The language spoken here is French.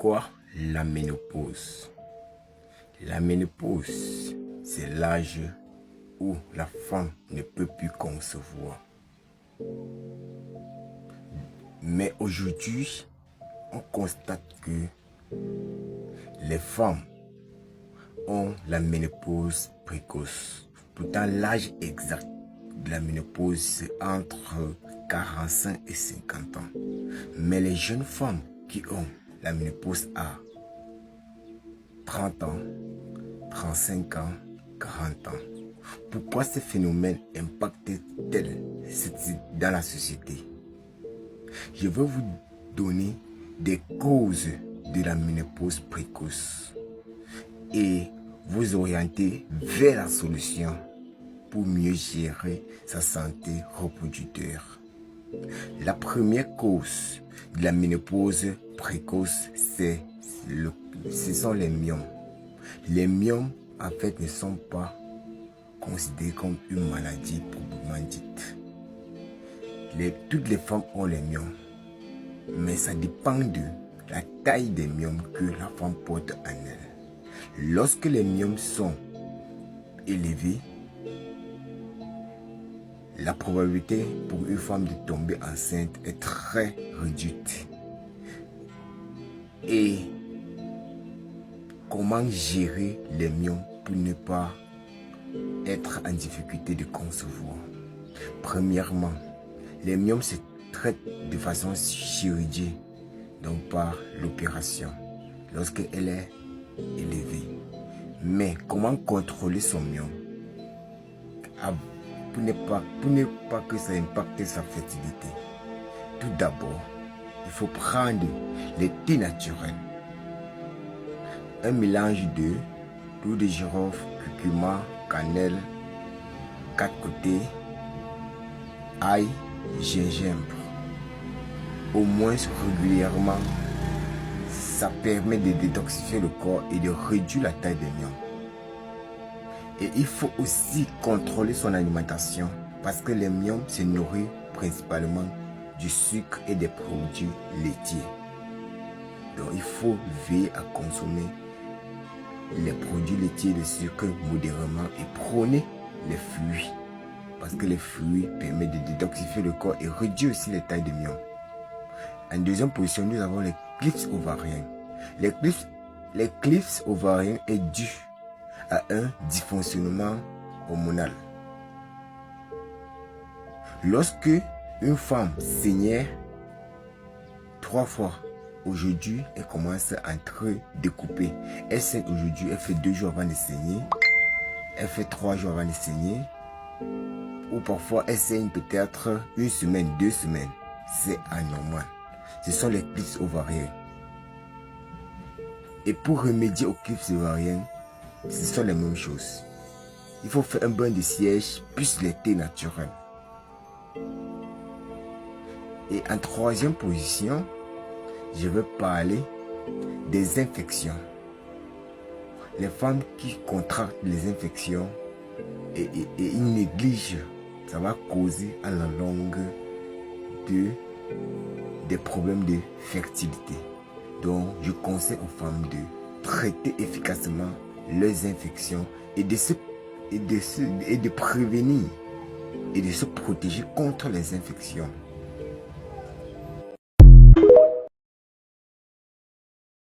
quoi la ménopause? La ménopause, c'est l'âge où la femme ne peut plus concevoir. Mais aujourd'hui, on constate que les femmes ont la ménopause précoce. Pourtant, l'âge exact de la ménopause, c'est entre 45 et 50 ans. Mais les jeunes femmes qui ont la ménopause à 30 ans, 35 ans, 40 ans. Pourquoi ce phénomène impacte-t-il dans la société? Je vais vous donner des causes de la ménopause précoce et vous orienter vers la solution pour mieux gérer sa santé reproductrice. La première cause de la ménopause précoce, ce sont les myomes. Les myomes, en fait, ne sont pas considérés comme une maladie proprement dite. Toutes les femmes ont les myomes, mais ça dépend de la taille des myomes que la femme porte en elle. Lorsque les myomes sont élevés, la probabilité pour une femme de tomber enceinte est très réduite. Et comment gérer les myomes pour ne pas être en difficulté de concevoir? Premièrement, les myomes se traitent de façon chirurgicale, donc par l'opération, lorsqu'elle est élevée. Mais comment contrôler son myome pour ne pas que ça impacte sa fertilité? Tout d'abord, il faut prendre les thés naturels. Un mélange de l'eau de girofle, curcuma, cannelle, 4 côtés, ail, gingembre. Au moins régulièrement, ça permet de détoxifier le corps et de réduire la taille des myomes. Et il faut aussi contrôler son alimentation parce que les myomes se nourrissent principalement du sucre et des produits laitiers. Donc il faut veiller à consommer les produits laitiers et le sucre modérément et prôner les fruits. Parce que les fruits permettent de détoxifier le corps et réduire aussi les tailles de myomes. En deuxième position, nous avons les clips ovariens. Les clips ovariens est dû à un dysfonctionnement hormonal. Lorsque une femme saignait 3 fois, aujourd'hui, elle commence à entrer découpée. Elle saigne aujourd'hui, elle fait 2 jours avant de saigner. Elle fait 3 jours avant de saigner. Ou parfois, elle saigne peut-être 1 semaine, 2 semaines. C'est anormal. Ce sont les clips ovariens. Et pour remédier aux clips ovariens, ce sont les mêmes choses. Il faut faire un bain de siège plus les thés naturels. Et en troisième position, je vais parler des infections. Les femmes qui contractent les infections et ils négligent, ça va causer à la longue des problèmes de fertilité. Donc, je conseille aux femmes de traiter efficacement leurs infections et de prévenir et de se protéger contre les infections.